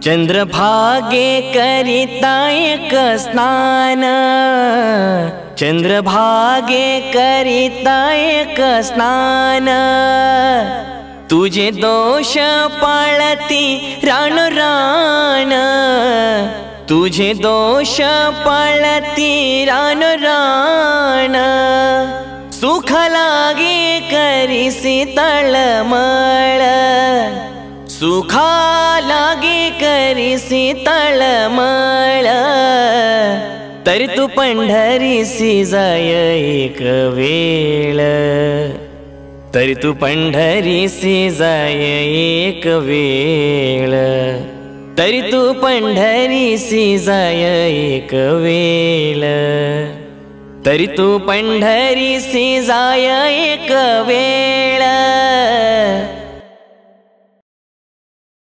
चंद्रभागे करिता एक स्नान, चंद्रभागे करिता एक स्नान। तुझे दोष पाळती रान रान, तुझे दोष पाळती रान रान। सुख लागे करिसी तळमळ, सुखा लागे करिसी तळमळ। तरी तू पंढरीसी जाय एक वेळ, तरी तू पंढरीसी जाय एक वेळ, तरी तू पंढरीसी जाय एक वेळ, तरी तू पंढरीसी जाय एक वेळ।